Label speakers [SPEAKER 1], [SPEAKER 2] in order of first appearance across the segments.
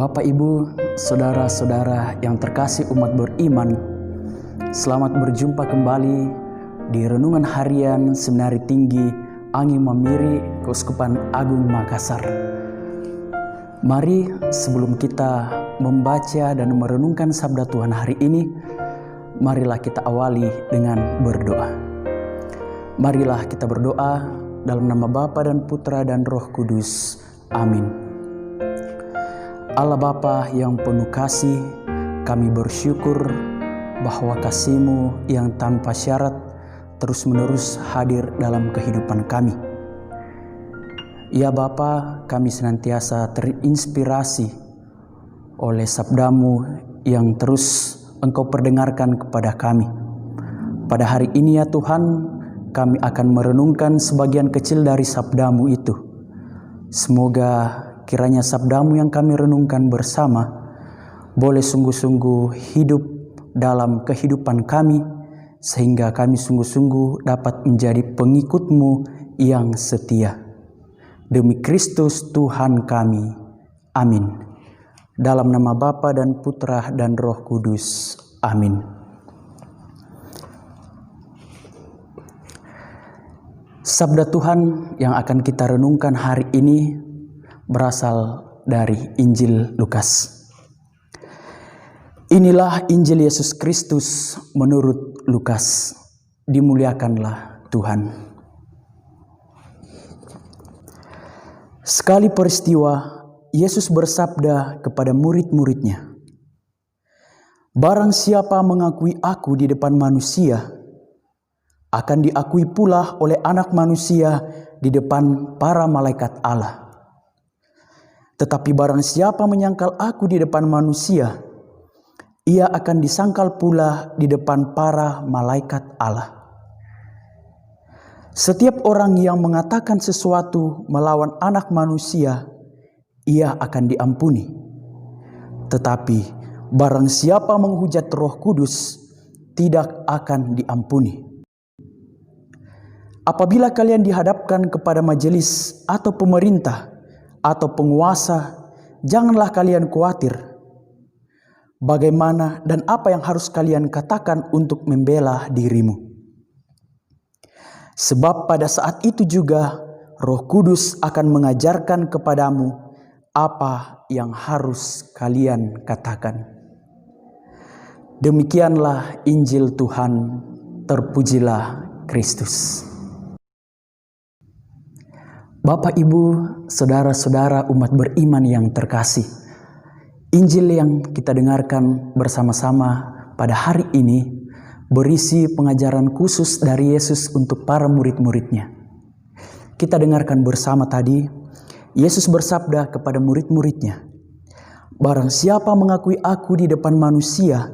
[SPEAKER 1] Bapak, Ibu, saudara-saudara yang terkasih umat beriman, selamat berjumpa kembali di Renungan Harian Seminari Tinggi Angin Mamiri Keuskupan Agung Makassar. Mari sebelum kita membaca dan merenungkan sabda Tuhan hari ini, marilah kita awali dengan berdoa. Marilah kita berdoa dalam nama Bapa dan Putra dan Roh Kudus. Amin. Allah Bapa yang penuh kasih, kami bersyukur bahwa kasih-Mu yang tanpa syarat terus-menerus hadir dalam kehidupan kami. Ya Bapa, kami senantiasa terinspirasi oleh sabda-Mu yang terus Engkau perdengarkan kepada kami. Pada hari ini ya Tuhan, kami akan merenungkan sebagian kecil dari sabda-Mu itu. Semoga kiranya sabda-Mu yang kami renungkan bersama boleh sungguh-sungguh hidup dalam kehidupan kami, sehingga kami sungguh-sungguh dapat menjadi pengikut-Mu yang setia. Demi Kristus Tuhan kami. Amin. Dalam nama Bapa dan Putra dan Roh Kudus. Amin. Sabda Tuhan yang akan kita renungkan hari ini berasal dari Injil Lukas. Inilah Injil Yesus Kristus menurut Lukas. Dimuliakanlah Tuhan. Sekali peristiwa, Yesus bersabda kepada murid-muridnya, "Barang siapa mengakui aku di depan manusia, akan diakui pula oleh Anak Manusia di depan para malaikat Allah. Tetapi barang siapa menyangkal aku di depan manusia, ia akan disangkal pula di depan para malaikat Allah. Setiap orang yang mengatakan sesuatu melawan Anak Manusia, ia akan diampuni. Tetapi barang siapa menghujat Roh Kudus, tidak akan diampuni. Apabila kalian dihadapkan kepada majelis atau pemerintah atau penguasa, janganlah kalian khawatir bagaimana dan apa yang harus kalian katakan untuk membela dirimu. Sebab pada saat itu juga Roh Kudus akan mengajarkan kepadamu apa yang harus kalian katakan." Demikianlah Injil Tuhan. Terpujilah Kristus. Bapak, Ibu, saudara-saudara umat beriman yang terkasih, Injil yang kita dengarkan bersama-sama pada hari ini berisi pengajaran khusus dari Yesus untuk para murid-muridnya. Kita dengarkan bersama tadi, Yesus bersabda kepada murid-muridnya, "Barang siapa mengakui aku di depan manusia,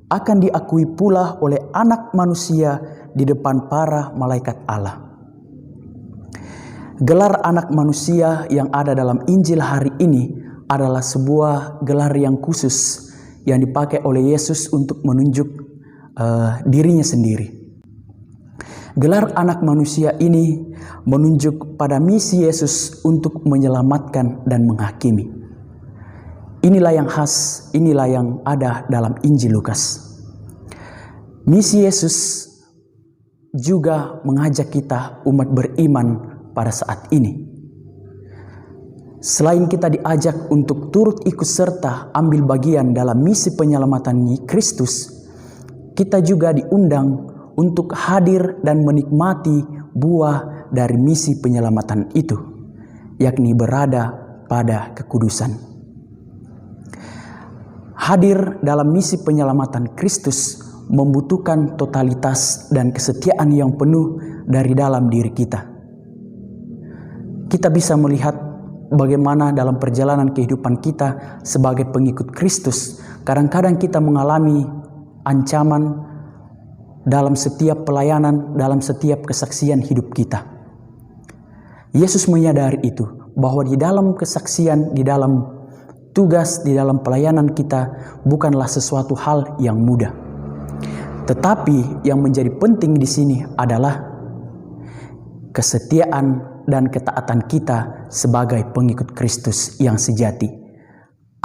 [SPEAKER 1] akan diakui pula oleh Anak Manusia di depan para malaikat Allah." Gelar Anak Manusia yang ada dalam Injil hari ini adalah sebuah gelar yang khusus yang dipakai oleh Yesus untuk menunjuk dirinya sendiri. Gelar Anak Manusia ini menunjuk pada misi Yesus untuk menyelamatkan dan menghakimi. Inilah yang khas, inilah yang ada dalam Injil Lukas. Misi Yesus juga mengajak kita umat beriman pada saat ini. Selain kita diajak untuk turut ikut serta ambil bagian dalam misi penyelamatan Kristus, kita juga diundang untuk hadir dan menikmati buah dari misi penyelamatan itu, yakni berada pada kekudusan. Hadir dalam misi penyelamatan Kristus membutuhkan totalitas dan kesetiaan yang penuh dari dalam diri kita. Kita bisa melihat bagaimana dalam perjalanan kehidupan kita sebagai pengikut Kristus, kadang-kadang kita mengalami ancaman dalam setiap pelayanan, dalam setiap kesaksian hidup kita. Yesus menyadari itu, bahwa di dalam kesaksian, di dalam tugas, di dalam pelayanan kita bukanlah sesuatu hal yang mudah. Tetapi yang menjadi penting di sini adalah kesetiaan dan ketaatan kita sebagai pengikut Kristus yang sejati.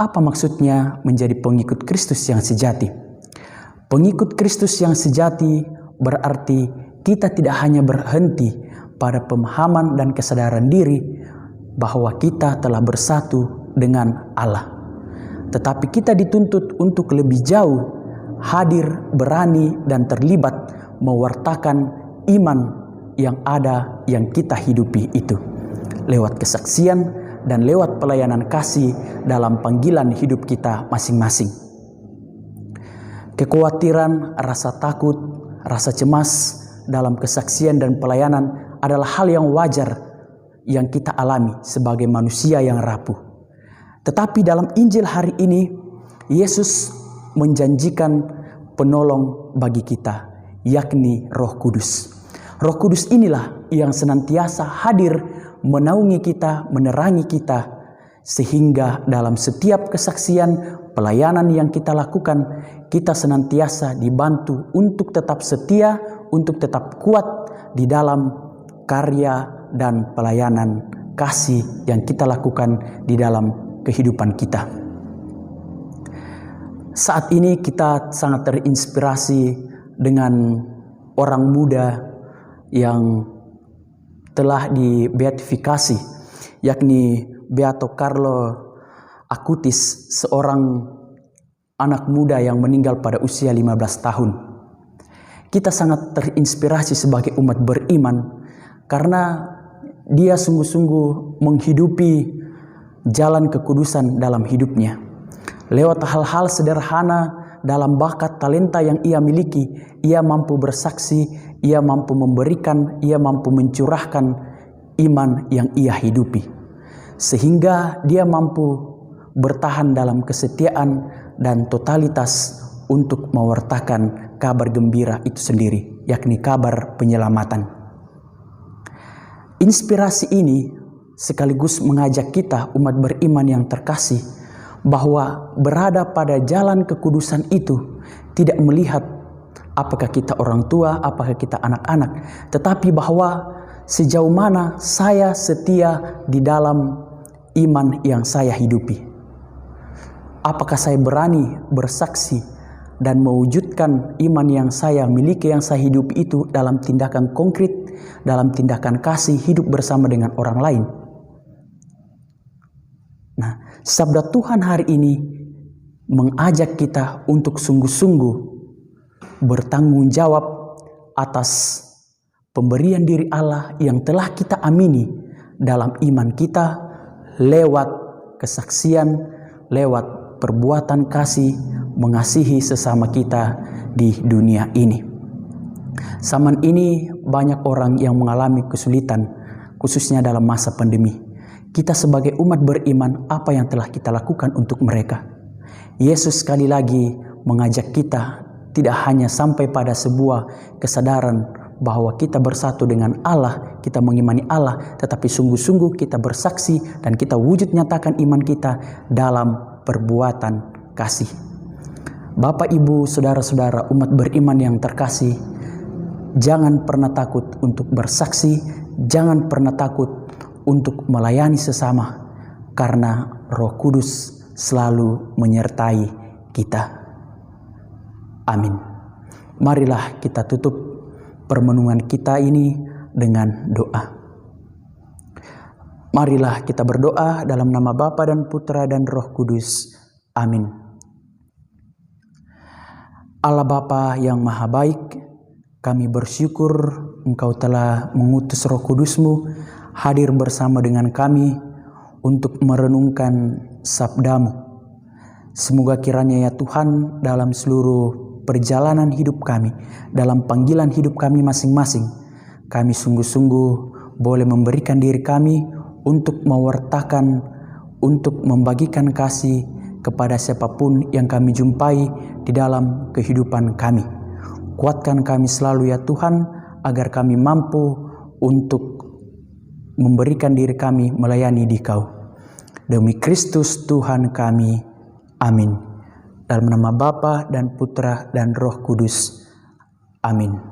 [SPEAKER 1] Apa maksudnya menjadi pengikut Kristus yang sejati? Pengikut Kristus yang sejati berarti kita tidak hanya berhenti pada pemahaman dan kesadaran diri bahwa kita telah bersatu dengan Allah, tetapi kita dituntut untuk lebih jauh hadir, berani, dan terlibat mewartakan iman yang ada yang kita hidupi itu lewat kesaksian dan lewat pelayanan kasih dalam panggilan hidup kita masing-masing. Kekhawatiran, rasa takut, rasa cemas dalam kesaksian dan pelayanan adalah hal yang wajar yang kita alami sebagai manusia yang rapuh. Tetapi dalam Injil hari ini, Yesus menjanjikan penolong bagi kita, yakni Roh Kudus. Roh Kudus inilah yang senantiasa hadir menaungi kita, menerangi kita, sehingga dalam setiap kesaksian pelayanan yang kita lakukan, kita senantiasa dibantu untuk tetap setia, untuk tetap kuat di dalam karya dan pelayanan kasih yang kita lakukan di dalam kehidupan kita. Saat ini kita sangat terinspirasi dengan orang muda yang telah dibeatifikasi, yakni Beato Carlo Acutis, seorang anak muda yang meninggal pada usia 15 tahun. Kita sangat terinspirasi sebagai umat beriman karena dia sungguh-sungguh menghidupi jalan kekudusan dalam hidupnya. Lewat hal-hal sederhana dalam bakat talenta yang ia miliki, ia mampu bersaksi, ia mampu memberikan, ia mampu mencurahkan iman yang ia hidupi. Sehingga dia mampu bertahan dalam kesetiaan dan totalitas untuk mewartakan kabar gembira itu sendiri, yakni kabar penyelamatan. Inspirasi ini sekaligus mengajak kita umat beriman yang terkasih bahwa berada pada jalan kekudusan itu tidak melihat apakah kita orang tua, apakah kita anak-anak, tetapi bahwa sejauh mana saya setia di dalam iman yang saya hidupi. Apakah saya berani bersaksi dan mewujudkan iman yang saya miliki, yang saya hidupi itu dalam tindakan konkret, dalam tindakan kasih hidup bersama dengan orang lain. Nah, sabda Tuhan hari ini mengajak kita untuk sungguh-sungguh bertanggung jawab atas pemberian diri Allah yang telah kita amini dalam iman kita lewat kesaksian, lewat perbuatan kasih, mengasihi sesama kita di dunia ini. Zaman ini banyak orang yang mengalami kesulitan, khususnya dalam masa pandemi. Kita sebagai umat beriman, apa yang telah kita lakukan untuk mereka? Yesus sekali lagi mengajak kita tidak hanya sampai pada sebuah kesadaran bahwa kita bersatu dengan Allah, kita mengimani Allah, tetapi sungguh-sungguh kita bersaksi dan kita wujud nyatakan iman kita dalam perbuatan kasih. Bapak, Ibu, saudara-saudara umat beriman yang terkasih, jangan pernah takut untuk bersaksi, jangan pernah takut untuk melayani sesama, karena Roh Kudus selalu menyertai kita. Amin. Marilah kita tutup permenungan kita ini dengan doa. Marilah kita berdoa dalam nama Bapa dan Putra dan Roh Kudus. Amin. Allah Bapa yang Maha Baik, kami bersyukur Engkau telah mengutus Roh Kudus-Mu hadir bersama dengan kami untuk merenungkan sabda-Mu. Semoga kiranya ya Tuhan dalam seluruh perjalanan hidup kami, dalam panggilan hidup kami masing-masing, kami sungguh-sungguh boleh memberikan diri kami untuk mewartakan, untuk membagikan kasih kepada siapapun yang kami jumpai di dalam kehidupan kami. Kuatkan kami selalu ya Tuhan, agar kami mampu untuk memberikan diri kami melayani di Kau. Demi Kristus Tuhan kami. Amin. Dalam nama Bapa dan Putra dan Roh Kudus. Amin.